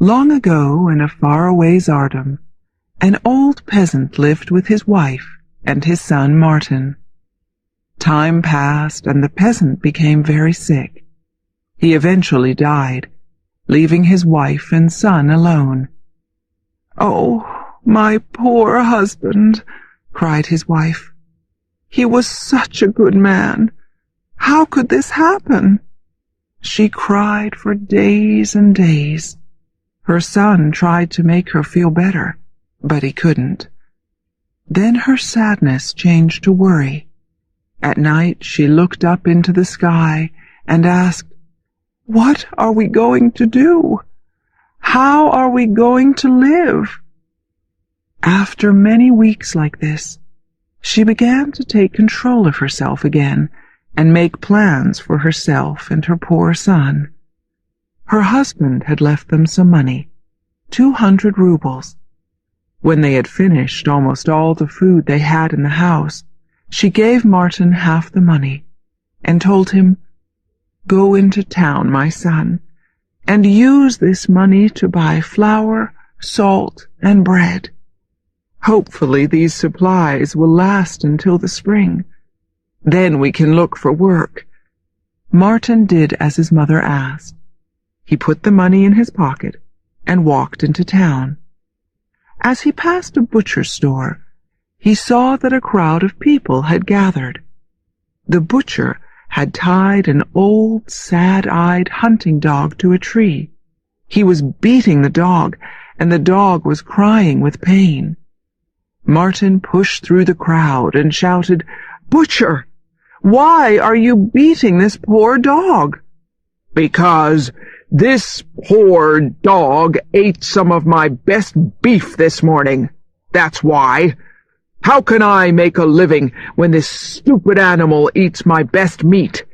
Long ago, in a faraway tsardom, an old peasant lived with his wife and his son Martin. Time passed, and the peasant became very sick. He eventually died, leaving his wife and son alone. "Oh, my poor husband," cried his wife. "He was such a good man. How could this happen?" She cried for days and days. Her son tried to make her feel better, but he couldn't. Then her sadness changed to worry. At night she looked up into the sky and asked, "What are we going to do? How are we going to live?" After many weeks like this, she began to take control of herself again and make plans for herself and her poor son. Her husband had left them some money, 200 rubles. When they had finished almost all the food they had in the house, she gave Martin half the money and told him, "Go into town, my son, and use this money to buy flour, salt, and bread. Hopefully these supplies will last until the spring. Then we can look for work." Martin did as his mother asked. He put the money in his pocket and walked into town. As he passed a butcher's store, he saw that a crowd of people had gathered. The butcher had tied an old, sad-eyed hunting dog to a tree. He was beating the dog, and the dog was crying with pain. Martin pushed through the crowd and shouted, "Butcher, why are you beating this poor dog?" "Because this poor dog ate some of my best beef this morning. That's why. How can I make a living when this stupid animal eats my best meat?"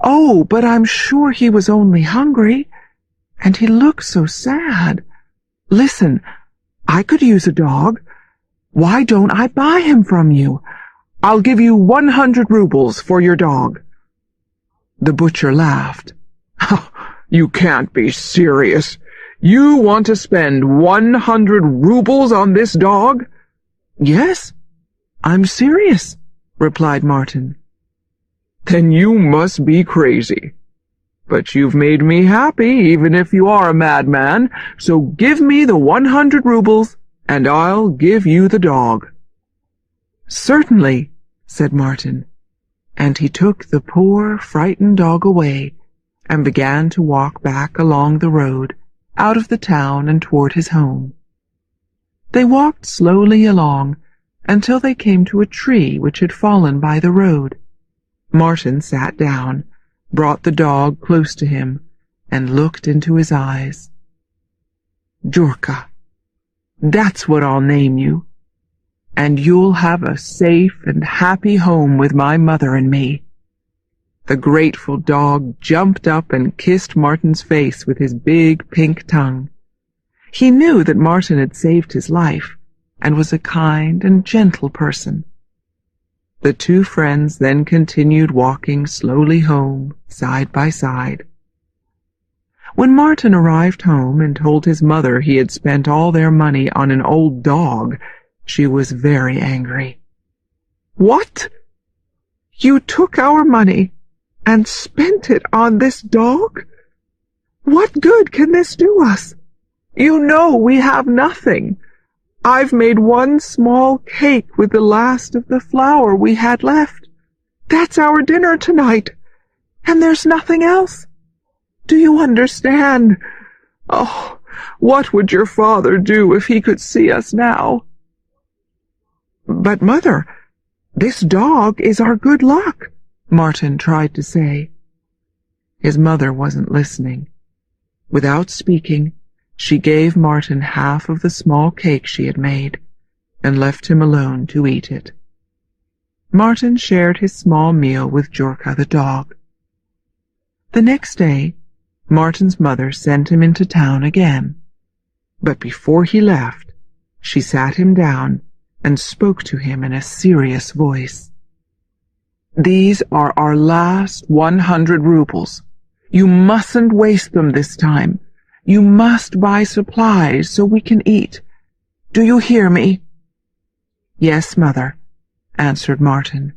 "Oh, but I'm sure he was only hungry, and he looked so sad. Listen, I could use a dog. Why don't I buy him from you? I'll give you 100 rubles for your dog." The butcher laughed. "You can't be serious. You want to spend 100 rubles on this dog?" "Yes, I'm serious," replied Martin. "Then you must be crazy. But you've made me happy, even if you are a madman, so give me the 100 rubles, and I'll give you the dog." "Certainly," said Martin, and he took the poor, frightened dog away and began to walk back along the road, out of the town and toward his home. They walked slowly along until they came to a tree which had fallen by the road. Martin sat down, brought the dog close to him, and looked into his eyes. "Jurka, that's what I'll name you, and you'll have a safe and happy home with my mother and me." The grateful dog jumped up and kissed Martin's face with his big pink tongue. He knew that Martin had saved his life and was a kind and gentle person. The two friends then continued walking slowly home, side by side. When Martin arrived home and told his mother he had spent all their money on an old dog, she was very angry. "What? You took our money and spent it on this dog? What good can this do us? You know we have nothing. I've made one small cake with the last of the flour we had left. That's our dinner tonight, and there's nothing else. Do you understand? Oh, what would your father do if he could see us now?" "But, Mother, this dog is our good luck," Martin tried to say. His mother wasn't listening. Without speaking, she gave Martin half of the small cake she had made, and left him alone to eat it. Martin shared his small meal with Jurka the dog. The next day, Martin's mother sent him into town again, but before he left, she sat him down and spoke to him in a serious voice. "These are our last 100 rubles. You mustn't waste them this time. You must buy supplies so we can eat. Do you hear me?" "Yes, mother," answered Martin.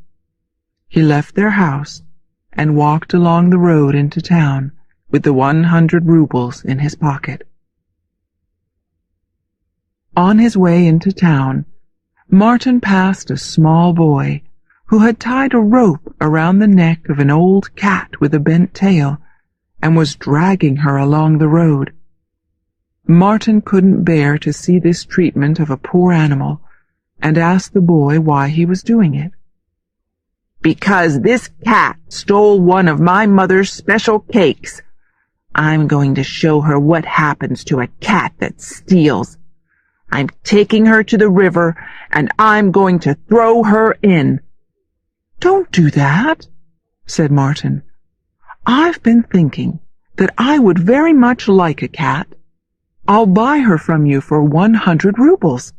He left their house and walked along the road into town with the 100 rubles in his pocket. On his way into town, Martin passed a small boy who had tied a rope around the neck of an old cat with a bent tail and was dragging her along the road. Martin couldn't bear to see this treatment of a poor animal and asked the boy why he was doing it. "Because this cat stole one of my mother's special cakes. I'm going to show her what happens to a cat that steals. I'm taking her to the river, and I'm going to throw her in." "Don't do that," said Martin. "I've been thinking that I would very much like a cat. I'll buy her from you for 100 rubles.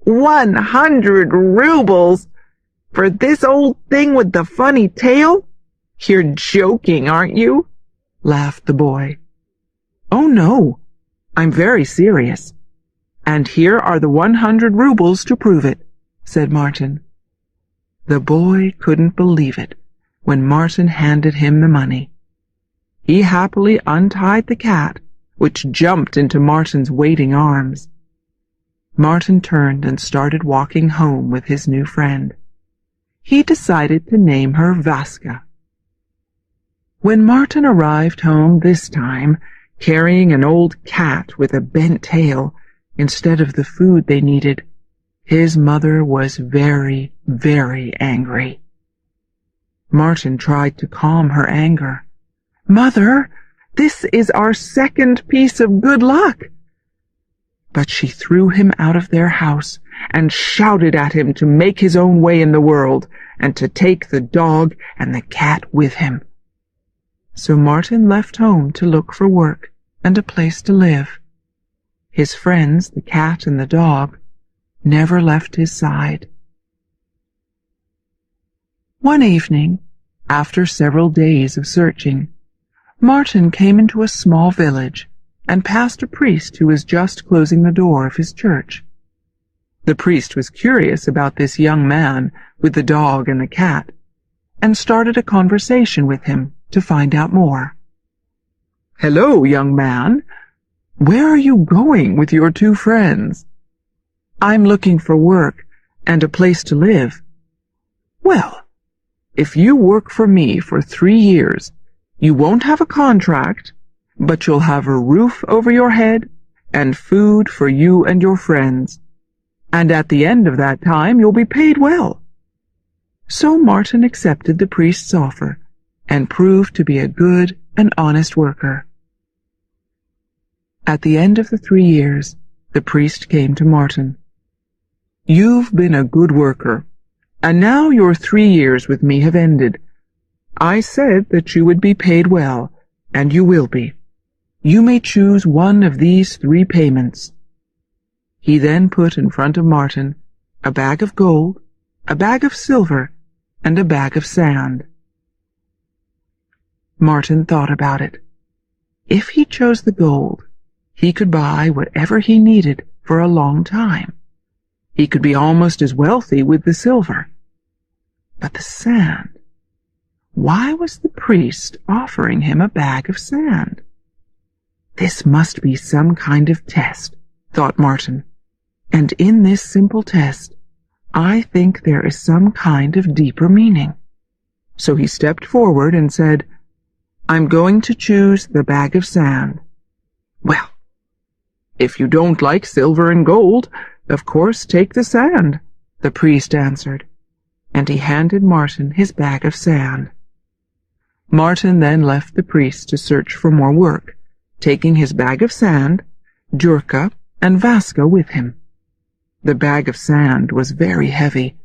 100 rubles? For this old thing with the funny tail? You're joking, aren't you?" laughed the boy. "Oh, no, I'm very serious. And here are the 100 rubles to prove it," said Martin. The boy couldn't believe it when Martin handed him the money. He happily untied the cat, which jumped into Martin's waiting arms. Martin turned and started walking home with his new friend. He decided to name her Vaska. When Martin arrived home this time, carrying an old cat with a bent tail instead of the food they needed, his mother was very, very angry. Martin tried to calm her anger. "Mother, this is our second piece of good luck." But she threw him out of their house and shouted at him to make his own way in the world and to take the dog and the cat with him. So Martin left home to look for work and a place to live. His friends, the cat and the dog, never left his side. One evening, after several days of searching, Martin came into a small village and passed a priest who was just closing the door of his church. The priest was curious about this young man with the dog and the cat, and started a conversation with him to find out more. "Hello, young man. Where are you going with your two friends?" "I'm looking for work and a place to live." "Well, if you work for me for 3 years, you won't have a contract, but you'll have a roof over your head and food for you and your friends. And at the end of that time, you'll be paid well." So Martin accepted the priest's offer and proved to be a good and honest worker. At the end of the 3 years, the priest came to Martin. "You've been a good worker, and now your 3 years with me have ended. I said that you would be paid well, and you will be. You may choose one of these 3 payments." He then put in front of Martin a bag of gold, a bag of silver, and a bag of sand. Martin thought about it. If he chose the gold, he could buy whatever he needed for a long time. He could be almost as wealthy with the silver. But the sand, why was the priest offering him a bag of sand? This must be some kind of test, thought Martin, and in this simple test, I think there is some kind of deeper meaning. So he stepped forward and said, "I'm going to choose the bag of sand." "Well, if you don't like silver and gold, of course take the sand," the priest answered, and he handed Martin his bag of sand. Martin then left the priest to search for more work, taking his bag of sand, Jurka, and Vaska with him. The bag of sand was very heavy,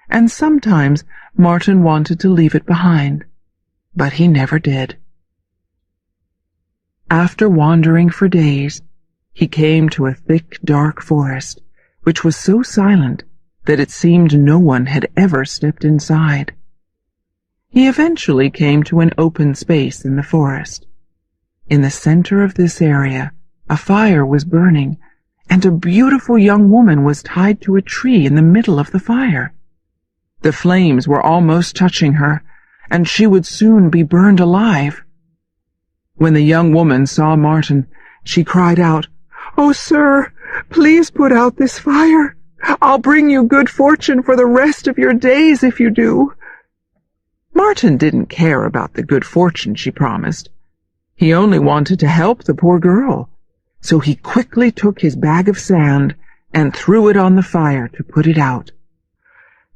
and sometimes Martin wanted to leave it behind, but he never did. After wandering for days, he came to a thick, dark forest, which was so silent that it seemed no one had ever stepped inside. He eventually came to an open space in the forest. In the center of this area, a fire was burning, and a beautiful young woman was tied to a tree in the middle of the fire. The flames were almost touching her, and she would soon be burned alive. When the young woman saw Martin, she cried out, "Oh, sir, please put out this fire. I'll bring you good fortune for the rest of your days if you do." Martin didn't care about the good fortune she promised. He only wanted to help the poor girl, so he quickly took his bag of sand and threw it on the fire to put it out.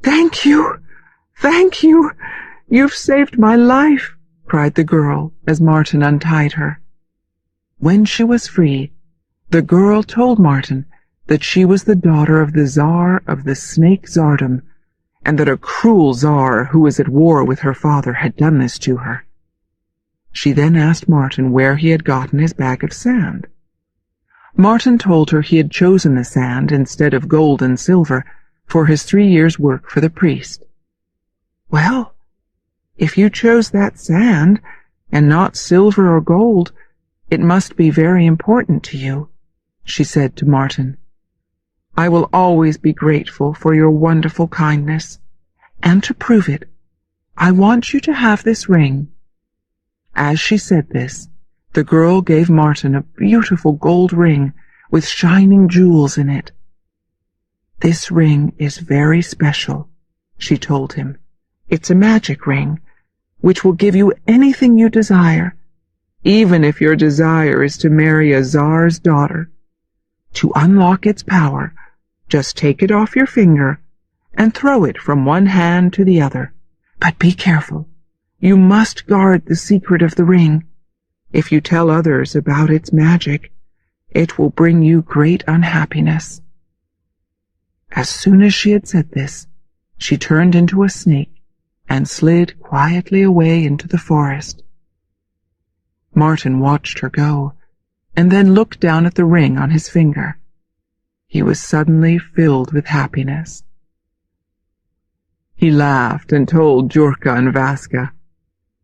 "Thank you! Thank you! You've saved my life!" cried the girl as Martin untied her. When she was free, the girl told Martin that she was the daughter of the Tsar of the Snake Tsardom, and that a cruel Tsar who was at war with her father had done this to her. She then asked Martin where he had gotten his bag of sand. Martin told her he had chosen the sand instead of gold and silver for his 3 years' work for the priest. "Well, if you chose that sand, and not silver or gold, it must be very important to you," she said to Martin. "I will always be grateful for your wonderful kindness, and to prove it, I want you to have this ring." As she said this, the girl gave Martin a beautiful gold ring with shining jewels in it. "This ring is very special," she told him. "It's a magic ring, which will give you anything you desire, even if your desire is to marry a Tsar's daughter. To unlock its power, just take it off your finger and throw it from one hand to the other. But be careful. You must guard the secret of the ring. If you tell others about its magic, it will bring you great unhappiness." As soon as she had said this, she turned into a snake and slid quietly away into the forest. Martin watched her go, and then looked down at the ring on his finger. He was suddenly filled with happiness. He laughed and told Jurka and Vaska,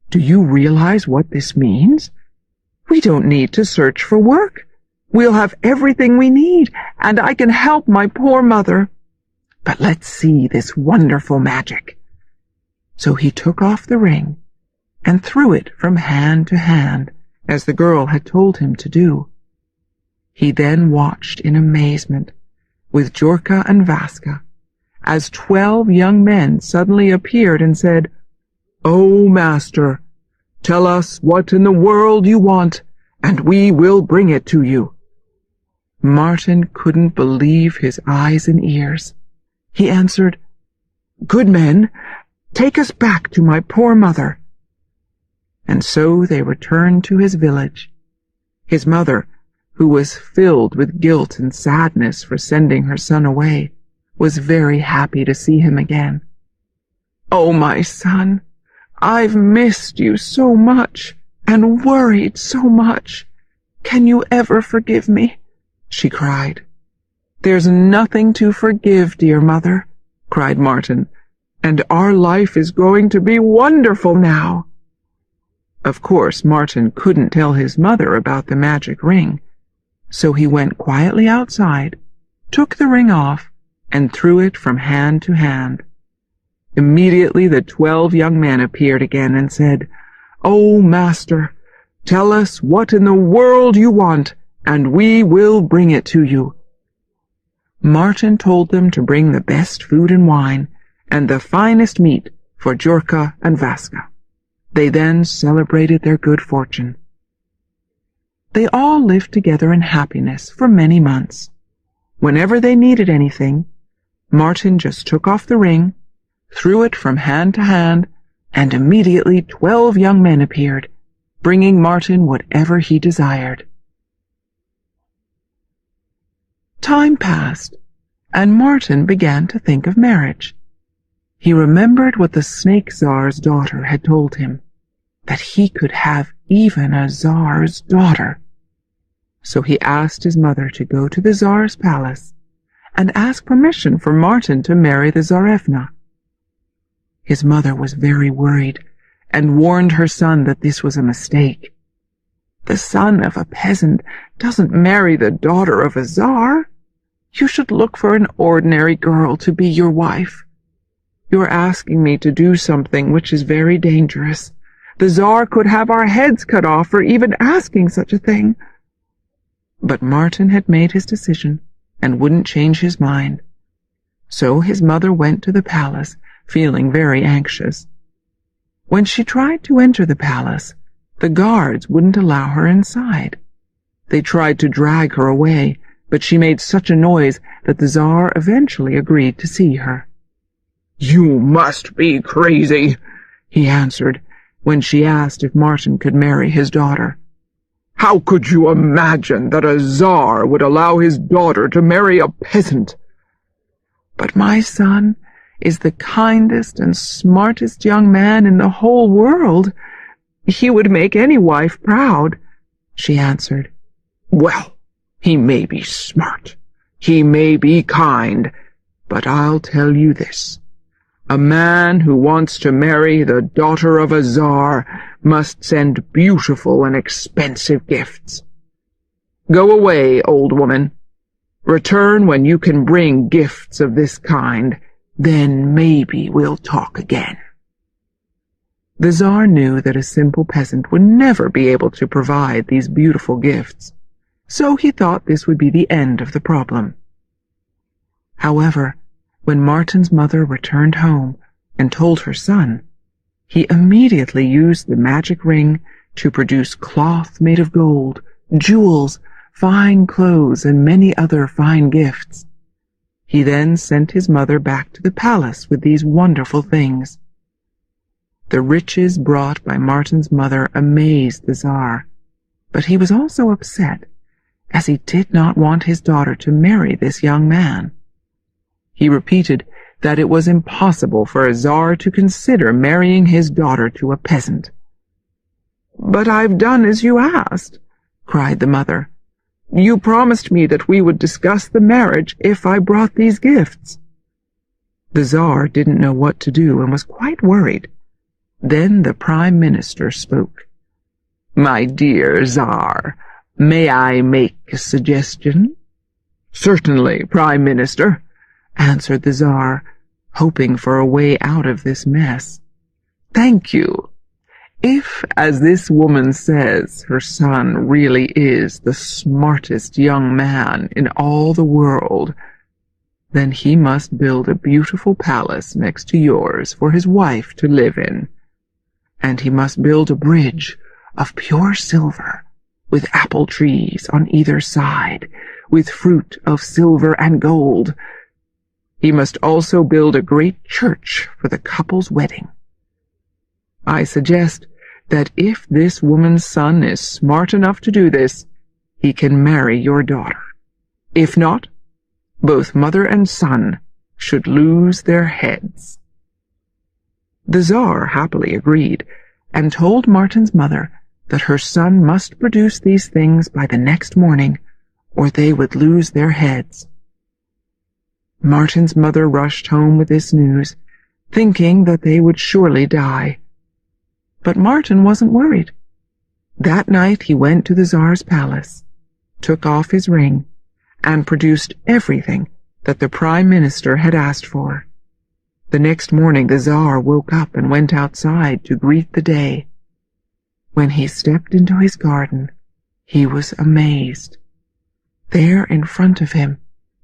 "Do you realize what this means? We don't need to search for work. We'll have everything we need, and I can help my poor mother. But let's see this wonderful magic." So he took off the ring and threw it from hand to hand, as the girl had told him to do. He then watched in amazement, with Jurka and Vaska, as 12 young men suddenly appeared and said, "Oh, master, tell us what in the world you want, and we will bring it to you." Martin couldn't believe his eyes and ears. He answered, "Good men, take us back to my poor mother." And so they returned to his village. His mother, who was filled with guilt and sadness for sending her son away, was very happy to see him again. "Oh, my son, I've missed you so much and worried so much. Can you ever forgive me?" she cried. "There's nothing to forgive, dear mother," cried Martin, "and our life is going to be wonderful now." Of course, Martin couldn't tell his mother about the magic ring, so he went quietly outside, took the ring off, and threw it from hand to hand. Immediately the 12 young men appeared again and said, "Oh, master, tell us what in the world you want, and we will bring it to you." Martin told them to bring the best food and wine, and the finest meat for Jurka and Vaska. They then celebrated their good fortune. They all lived together in happiness for many months. Whenever they needed anything, Martin just took off the ring, threw it from hand to hand, and immediately 12 young men appeared, bringing Martin whatever he desired. Time passed, and Martin began to think of marriage. He remembered what the Snake Tsar's daughter had told him, that he could have even a Tsar's daughter. So he asked his mother to go to the Tsar's palace and ask permission for Martin to marry the Tsarevna. His mother was very worried and warned her son that this was a mistake. The son of a peasant doesn't marry the daughter of a Tsar. You should look for an ordinary girl to be your wife. You're asking me to do something which is very dangerous. The Tsar could have our heads cut off for even asking such a thing." But Martin had made his decision and wouldn't change his mind. So his mother went to the palace, feeling very anxious. When she tried to enter the palace, the guards wouldn't allow her inside. They tried to drag her away, but she made such a noise that the Tsar eventually agreed to see her. "You must be crazy," he answered when she asked if Martin could marry his daughter. "How could you imagine that a Tsar would allow his daughter to marry a peasant?" "But my son is the kindest and smartest young man in the whole world. He would make any wife proud," she answered. "Well, he may be smart, he may be kind, but I'll tell you this. A man who wants to marry the daughter of a Tsar must send beautiful and expensive gifts. Go away, old woman. Return when you can bring gifts of this kind. Then maybe we'll talk again." The Tsar knew that a simple peasant would never be able to provide these beautiful gifts, so he thought this would be the end of the problem. However, when Martin's mother returned home and told her son, he immediately used the magic ring to produce cloth made of gold, jewels, fine clothes, and many other fine gifts. He then sent his mother back to the palace with these wonderful things. The riches brought by Martin's mother amazed the Tsar, but he was also upset, as he did not want his daughter to marry this young man. He repeated that it was impossible for a Tsar to consider marrying his daughter to a peasant. "But I've done as you asked," cried the mother. "You promised me that we would discuss the marriage if I brought these gifts." The Tsar didn't know what to do and was quite worried. Then the Prime Minister spoke. "My dear Tsar, may I make a suggestion?" "Certainly, Prime Minister," answered the Tsar, hoping for a way out of this mess. "Thank you. If, as this woman says, her son really is the smartest young man in all the world, then he must build a beautiful palace next to yours for his wife to live in. And he must build a bridge of pure silver, with apple trees on either side, with fruit of silver and gold. He must also build a great church for the couple's wedding. I suggest that if this woman's son is smart enough to do this, he can marry your daughter. If not, both mother and son should lose their heads." The Tsar happily agreed, and told Martin's mother that her son must produce these things by the next morning, or they would lose their heads. Martin's mother rushed home with this news, thinking that they would surely die. But Martin wasn't worried. That night he went to the Tsar's palace, took off his ring, and produced everything that the Prime Minister had asked for. The next morning the Tsar woke up and went outside to greet the day. When he stepped into his garden, he was amazed. There in front of him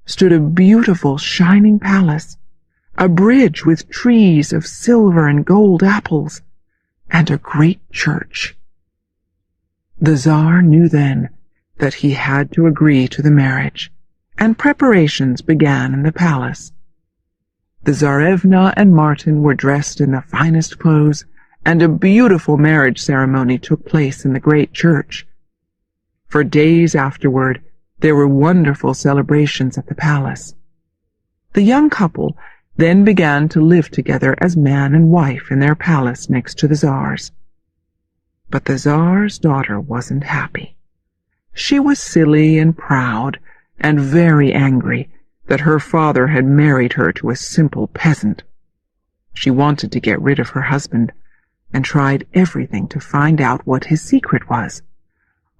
stood a beautiful shining palace, a bridge with trees of silver and gold apples, and a great church. The Tsar knew then that he had to agree to the marriage, and preparations began in the palace. The Tsarevna and Martin were dressed in the finest clothes, and a beautiful marriage ceremony took place in the great church. For days afterward, there were wonderful celebrations at the palace. The young couple then began to live together as man and wife in their palace next to the Tsar's. But the Tsar's daughter wasn't happy. She was silly and proud, and very angry that her father had married her to a simple peasant. She wanted to get rid of her husband, and tried everything to find out what his secret was.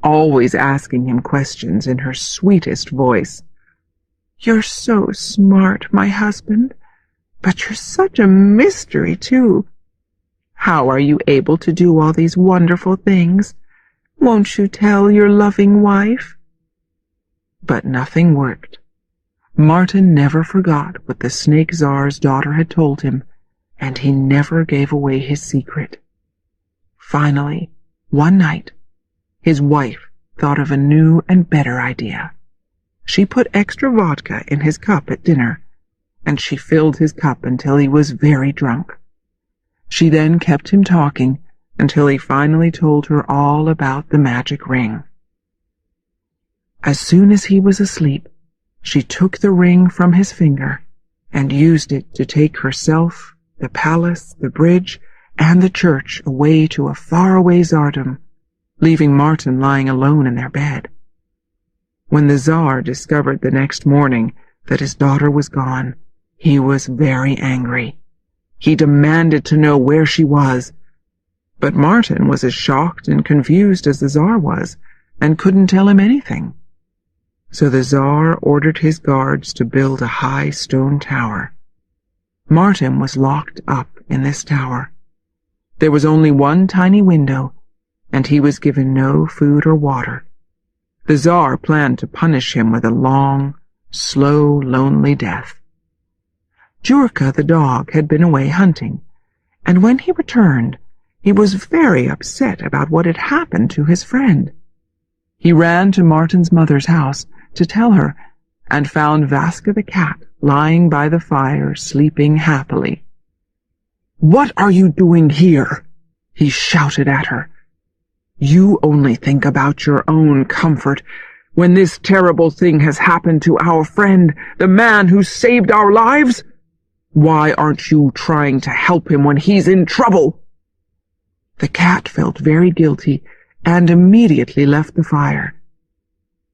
always asking him questions in her sweetest voice. "You're so smart, my husband, but you're such a mystery, too. How are you able to do all these wonderful things? Won't you tell your loving wife?" But nothing worked. Martin never forgot what the Snake Tsar's daughter had told him, and he never gave away his secret. Finally, one night, his wife thought of a new and better idea. She put extra vodka in his cup at dinner, and she filled his cup until he was very drunk. She then kept him talking until he finally told her all about the magic ring. As soon as he was asleep, she took the ring from his finger and used it to take herself, the palace, the bridge, and the church away to a faraway tsardom, leaving Martin lying alone in their bed. When the Tsar discovered the next morning that his daughter was gone, he was very angry. He demanded to know where she was, but Martin was as shocked and confused as the Tsar was, and couldn't tell him anything. So the Tsar ordered his guards to build a high stone tower. Martin was locked up in this tower. There was only one tiny window, and he was given no food or water. The Tsar planned to punish him with a long, slow, lonely death. Jurka the dog had been away hunting, and when he returned, he was very upset about what had happened to his friend. He ran to Martin's mother's house to tell her, and found Vaska the cat lying by the fire, sleeping happily. "What are you doing here?" he shouted at her. "You only think about your own comfort when this terrible thing has happened to our friend, the man who saved our lives. Why aren't you trying to help him when he's in trouble?" The cat felt very guilty and immediately left the fire.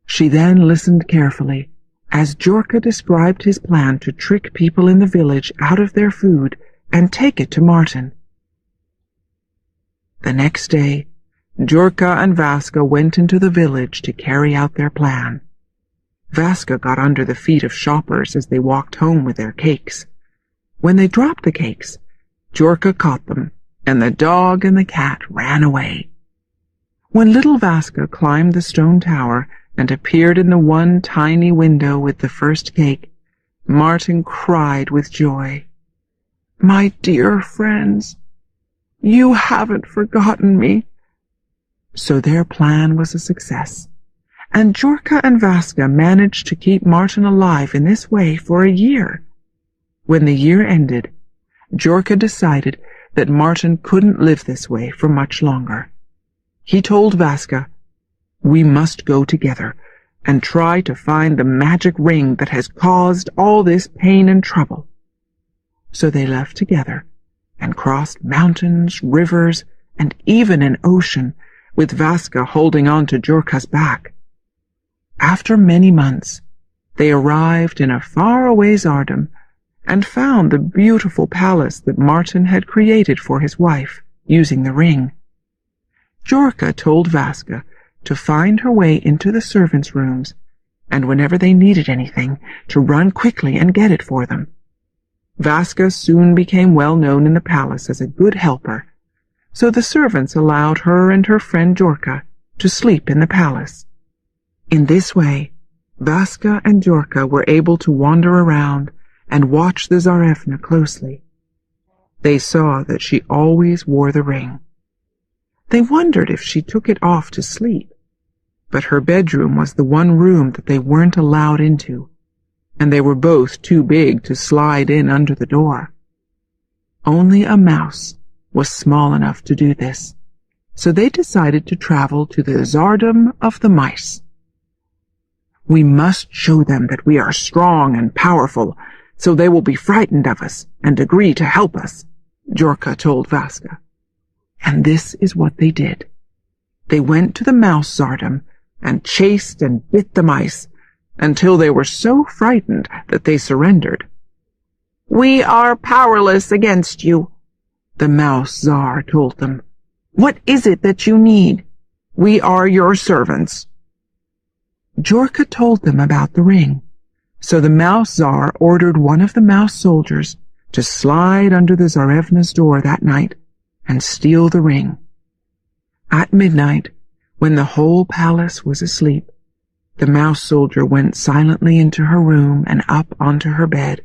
She then listened carefully as Jurka described his plan to trick people in the village out of their food and take it to Martin. The next day, Jurka and Vaska went into the village to carry out their plan. Vaska got under the feet of shoppers as they walked home with their cakes. When they dropped the cakes, Jurka caught them, and the dog and the cat ran away. When little Vaska climbed the stone tower and appeared in the one tiny window with the first cake, Martin cried with joy. "My dear friends, you haven't forgotten me." So their plan was a success, and Jurka and Vaska managed to keep Martin alive in this way for a year. When the year ended, Jurka decided that Martin couldn't live this way for much longer. He told Vaska, "We must go together and try to find the magic ring that has caused all this pain and trouble." So they left together and crossed mountains, rivers, and even an ocean, with Vaska holding on to Jurka's back. After many months, they arrived in a faraway tsardom and found the beautiful palace that Martin had created for his wife, using the ring. Jurka told Vaska to find her way into the servants' rooms, and whenever they needed anything, to run quickly and get it for them. Vaska soon became well known in the palace as a good helper, so the servants allowed her and her friend Jurka to sleep in the palace. In this way, Vaska and Jurka were able to wander around and watch the Tsarevna closely. They saw that she always wore the ring. They wondered if she took it off to sleep, but her bedroom was the one room that they weren't allowed into, and they were both too big to slide in under the door. Only a mouse was small enough to do this, so they decided to travel to the Tsardom of the Mice. "We must show them that we are strong and powerful, so they will be frightened of us and agree to help us," Jurka told Vaska. And this is what they did. They went to the mouse tsardom and chased and bit the mice until they were so frightened that they surrendered. "We are powerless against you," the mouse tsar told them. "What is it that you need? We are your servants." Jorka told them about the ring, so the Mouse Tsar ordered one of the mouse soldiers to slide under the Tsarevna's door that night and steal the ring. At midnight, when the whole palace was asleep, the mouse soldier went silently into her room and up onto her bed.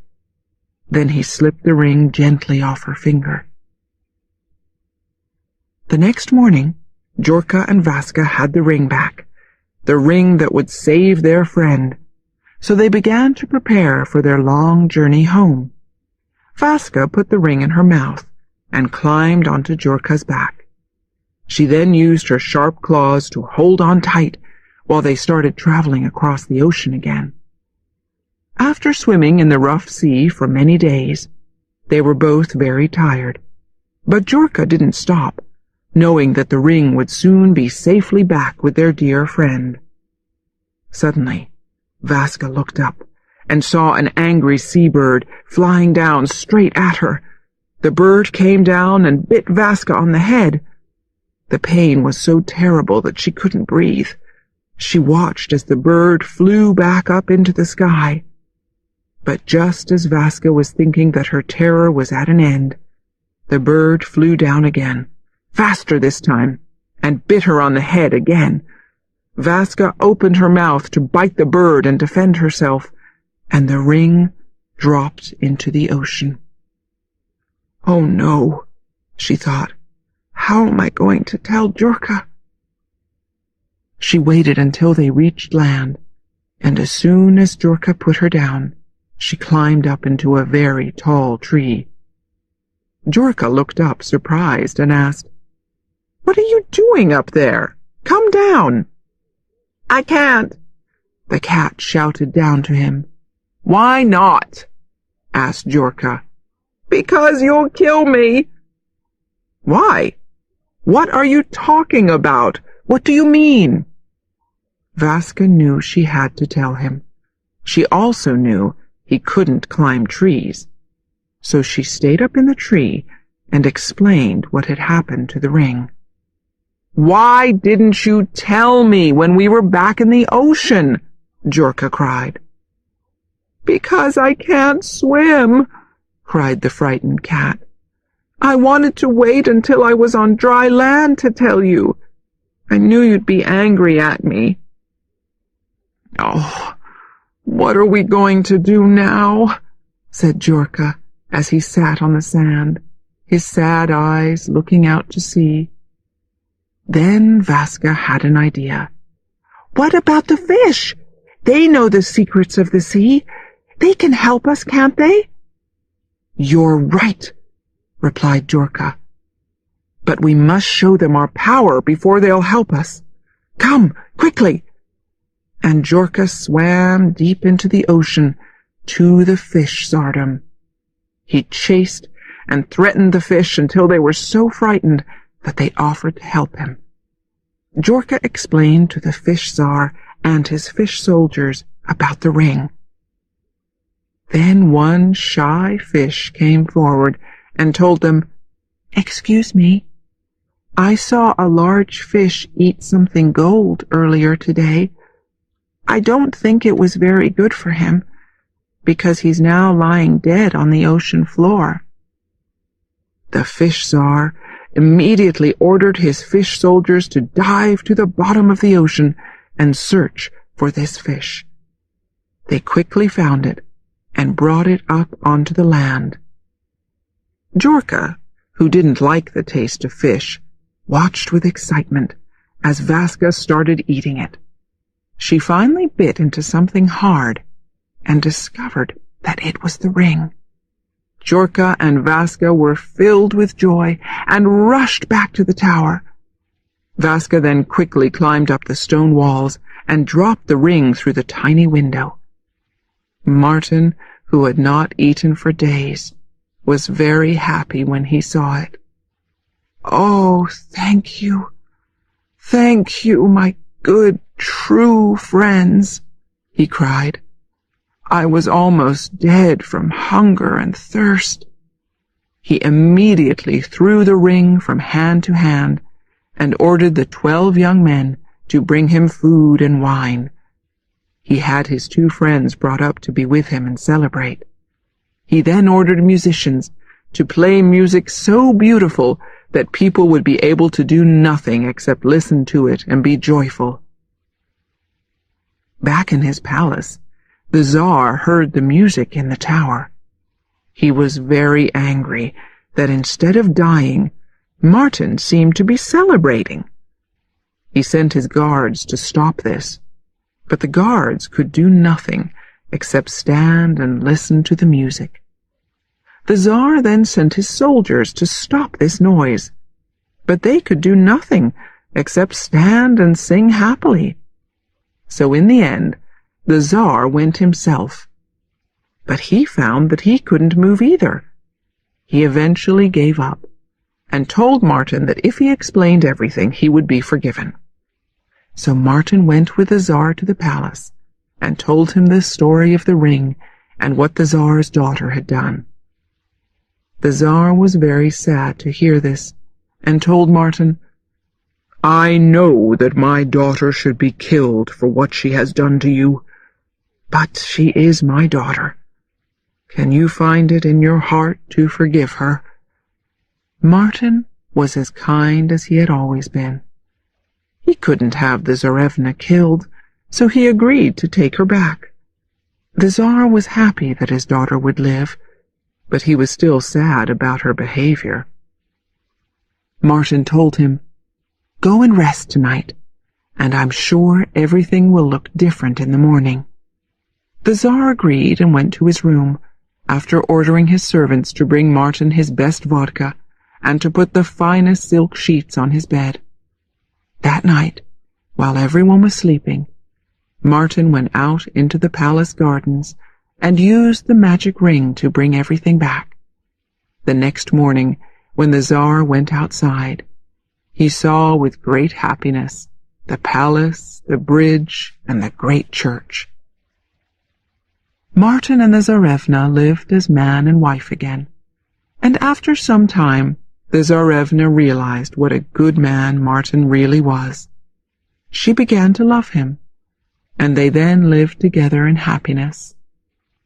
Then he slipped the ring gently off her finger. The next morning, Jorka and Vaska had the ring back, the ring that would save their friend, so they began to prepare for their long journey home. Vaska put the ring in her mouth and climbed onto Jorka's back. She then used her sharp claws to hold on tight while they started traveling across the ocean again. After swimming in the rough sea for many days, they were both very tired, but Jorka didn't stop, knowing that the ring would soon be safely back with their dear friend. Suddenly, Vaska looked up and saw an angry seabird flying down straight at her. The bird came down and bit Vaska on the head. The pain was so terrible that she couldn't breathe. She watched as the bird flew back up into the sky. But just as Vaska was thinking that her terror was at an end, the bird flew down again, faster this time, and bit her on the head again. Vaska opened her mouth to bite the bird and defend herself, and the ring dropped into the ocean. "Oh no," she thought. "How am I going to tell Jorka?" She waited until they reached land, and as soon as Jorka put her down, she climbed up into a very tall tree. Jorka looked up, surprised, and asked, "What are you doing up there? Come down." "I can't," the cat shouted down to him. "Why not?" asked Jorka. "Because you'll kill me." "Why? What are you talking about? What do you mean?" Vaska knew she had to tell him. She also knew he couldn't climb trees, so she stayed up in the tree and explained what had happened to the ring. "Why didn't you tell me when we were back in the ocean?" Jorka cried. "Because I can't swim," cried the frightened cat. "I wanted to wait until I was on dry land to tell you. I knew you'd be angry at me." "Oh, what are we going to do now?" said Jorka as he sat on the sand, his sad eyes looking out to sea. Then Vaska had an idea. "What about the fish? They know the secrets of the sea. They can help us, can't they?" "You're right," replied Jorka. "But we must show them our power before they'll help us. Come, quickly!" And Jorka swam deep into the ocean to the fish tsardom. He chased and threatened the fish until they were so frightened that they offered to help him. Jorka explained to the fish tsar and his fish soldiers about the ring. Then one shy fish came forward and told them, "Excuse me, I saw a large fish eat something gold earlier today. I don't think it was very good for him, because he's now lying dead on the ocean floor." The fish tsar immediately ordered his fish soldiers to dive to the bottom of the ocean and search for this fish. They quickly found it and brought it up onto the land. Jorka, who didn't like the taste of fish, watched with excitement as Vaska started eating it. She finally bit into something hard and discovered that it was the ring. Jorka and Vaska were filled with joy and rushed back to the tower. Vaska then quickly climbed up the stone walls and dropped the ring through the tiny window. Martin, who had not eaten for days, was very happy when he saw it. "Oh, thank you, my good, true friends," he cried. "I was almost dead from hunger and thirst." He immediately threw the ring from hand to hand and ordered the 12 young men to bring him food and wine. He had his 2 friends brought up to be with him and celebrate. He then ordered musicians to play music so beautiful that people would be able to do nothing except listen to it and be joyful. Back in his palace, the Tsar heard the music in the tower. He was very angry that instead of dying, Martin seemed to be celebrating. He sent his guards to stop this, but the guards could do nothing except stand and listen to the music. The Tsar then sent his soldiers to stop this noise, but they could do nothing except stand and sing happily. So in the end, the Tsar went himself. But he found that he couldn't move either. He eventually gave up and told Martin that if he explained everything, he would be forgiven. So Martin went with the Tsar to the palace and told him the story of the ring and what the Tsar's daughter had done. The Tsar was very sad to hear this and told Martin, "I know that my daughter should be killed for what she has done to you, but she is my daughter. Can you find it in your heart to forgive her?" Martin was as kind as he had always been. He couldn't have the Tsarevna killed, so he agreed to take her back. The Tsar was happy that his daughter would live, but he was still sad about her behavior. Martin told him, "Go and rest tonight, and I'm sure everything will look different in the morning." The Tsar agreed and went to his room, after ordering his servants to bring Martin his best vodka and to put the finest silk sheets on his bed. That night, while everyone was sleeping, Martin went out into the palace gardens and used the magic ring to bring everything back. The next morning, when the Tsar went outside, he saw with great happiness the palace, the bridge, and the great church. Martin and the Tsarevna lived as man and wife again, and after some time the Tsarevna realized what a good man Martin really was. She began to love him, and they then lived together in happiness.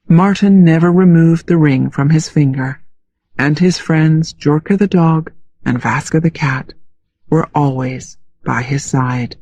Martin never removed the ring from his finger, and his friends Jorka the dog and Vaska the cat were always by his side.